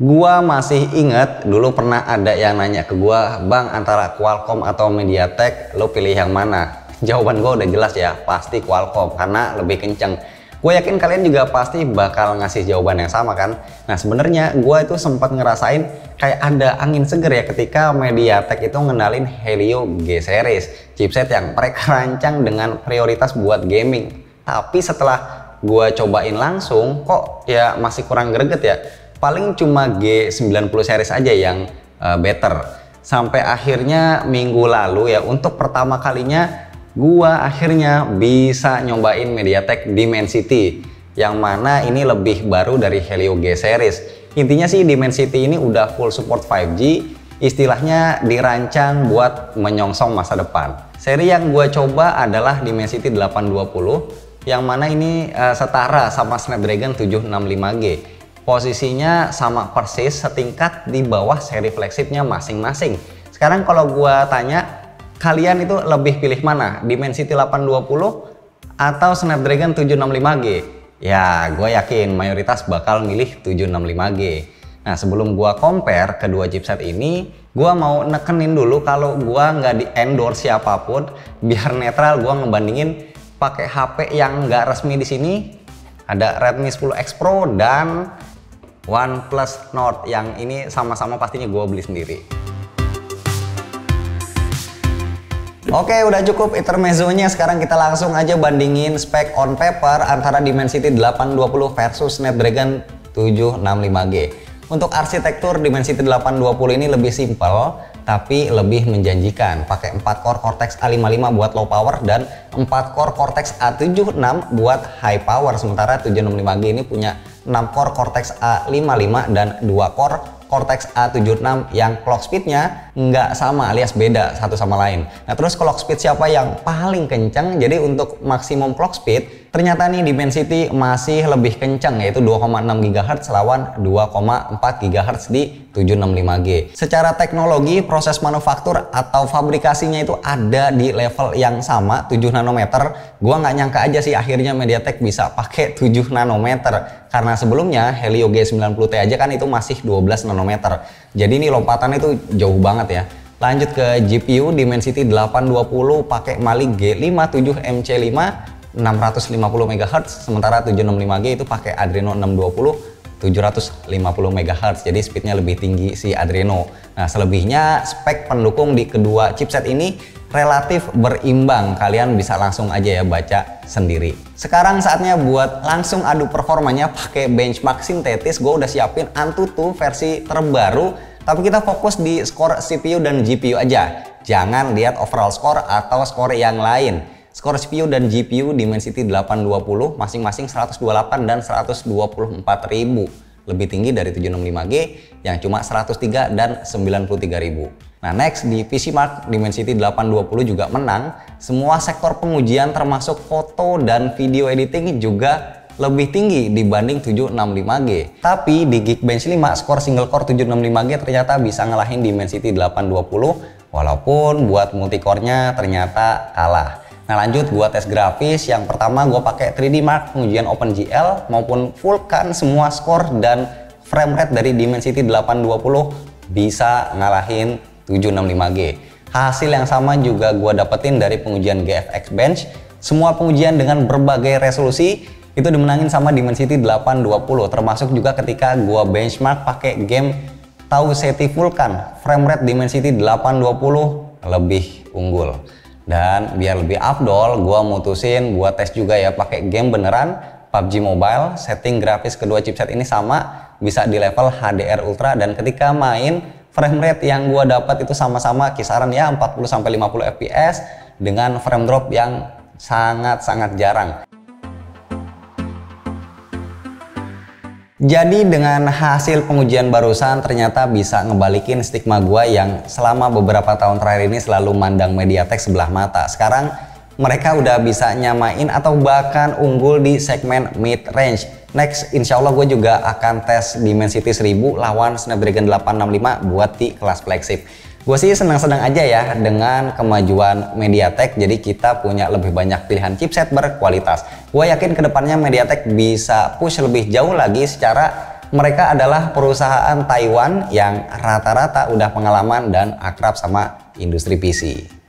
Gua masih inget dulu pernah ada yang nanya ke gua, "Bang, antara Qualcomm atau MediaTek, lo pilih yang mana?" Jawaban gua udah jelas ya, pasti Qualcomm karena lebih kenceng. Gue yakin kalian juga pasti bakal ngasih jawaban yang sama kan? Nah sebenarnya gua itu sempat ngerasain kayak ada angin seger ya ketika MediaTek itu ngenalin Helio G Series, chipset yang mereka rancang dengan prioritas buat gaming. Tapi setelah gua cobain langsung, kok ya masih kurang greget ya. Paling cuma G90 series aja yang better. Sampai akhirnya minggu lalu ya, untuk pertama kalinya gua akhirnya bisa nyobain MediaTek Dimensity, yang mana ini lebih baru dari Helio G Series. Intinya sih Dimensity ini udah full support 5G, istilahnya dirancang buat menyongsong masa depan. Seri yang gua coba adalah Dimensity 820, yang mana ini setara sama Snapdragon 765G. Posisinya sama persis, setingkat di bawah seri flagshipnya masing-masing. Sekarang kalau gua tanya, kalian itu lebih pilih mana? Dimensity 820 atau Snapdragon 765G? Ya, gue yakin mayoritas bakal milih 765G. Nah, sebelum gue compare kedua chipset ini, gue mau nekenin dulu kalau gue nggak di endorse siapapun, biar netral gue ngebandingin pakai HP yang nggak resmi di sini. Ada Redmi 10X Pro dan OnePlus Nord, yang ini sama-sama pastinya gue beli sendiri. Oke, udah cukup intermezzonya. Sekarang kita langsung aja bandingin spek on paper antara Dimensity 820 versus Snapdragon 765G. Untuk arsitektur Dimensity 820 ini lebih simpel tapi lebih menjanjikan. Pakai 4 core Cortex A55 buat low power dan 4 core Cortex A76 buat high power. Sementara 765G ini punya 6 core Cortex A55 dan 2 core Cortex A76 yang clock speednya nggak sama alias beda satu sama lain. Nah terus clock speed siapa yang paling kencang? Jadi untuk maksimum clock speed ternyata nih Dimensity masih lebih kencang, yaitu 2,6 GHz lawan 2,4 GHz di 765G. Secara teknologi proses manufaktur atau fabrikasinya itu ada di level yang sama 7 nanometer. Gua nggak nyangka aja sih akhirnya MediaTek bisa pakai 7 nanometer. Karena sebelumnya Helio G90T aja kan itu masih 12 nanometer. Jadi ini lompatannya itu jauh banget ya. Lanjut ke GPU, Dimensity 820 pakai Mali G57 MC5 650 MHz, sementara 765G itu pakai Adreno 620 750 MHz. Jadi speednya lebih tinggi si Adreno. Nah, selebihnya spek pendukung di kedua chipset ini relatif berimbang. Kalian bisa langsung aja ya baca sendiri. Sekarang saatnya buat langsung adu performanya pakai benchmark sintetis. Gue udah siapin Antutu versi terbaru, tapi kita fokus di skor CPU dan GPU aja. Jangan lihat overall score atau skor yang lain. Skor CPU dan GPU Dimensity 820 masing-masing 128 dan 124.000. Lebih tinggi dari 765G yang cuma 103 dan 93.000. Nah next di PCMark Dimensity 820 juga menang. Semua sektor pengujian termasuk foto dan video editing juga lebih tinggi dibanding 765G. Tapi di Geekbench 5 skor single core 765G ternyata bisa ngalahin Dimensity 820, walaupun buat multicore-nya ternyata kalah. Nah lanjut gua tes grafis. Yang pertama gua pakai 3D Mark pengujian OpenGL maupun Vulkan, semua skor dan frame rate dari Dimensity 820 bisa ngalahin 765G. Hasil yang sama juga gua dapetin dari pengujian GFX Bench. Semua pengujian dengan berbagai resolusi itu dimenangin sama Dimensity 820, termasuk juga ketika gua benchmark pakai game Tau Ceti Vulkan. Frame rate Dimensity 820 lebih unggul. Dan biar lebih afdol, gua mutusin buat tes juga ya pakai game beneran PUBG Mobile. Setting grafis kedua chipset ini sama, bisa di level HDR Ultra, dan ketika main frame rate yang gua dapat itu sama-sama kisaran ya 40-50 fps dengan frame drop yang sangat-sangat jarang. Jadi dengan hasil pengujian barusan ternyata bisa ngebalikin stigma gua yang selama beberapa tahun terakhir ini selalu mandang MediaTek sebelah mata. Sekarang mereka udah bisa nyamain atau bahkan unggul di segmen mid range. Next, insya Allah gue juga akan tes Dimensity 1000 lawan Snapdragon 865 buat di kelas flagship. Gue sih senang-senang aja ya dengan kemajuan MediaTek, jadi kita punya lebih banyak pilihan chipset berkualitas. Gue yakin kedepannya MediaTek bisa push lebih jauh lagi secara mereka adalah perusahaan Taiwan yang rata-rata udah pengalaman dan akrab sama industri PC.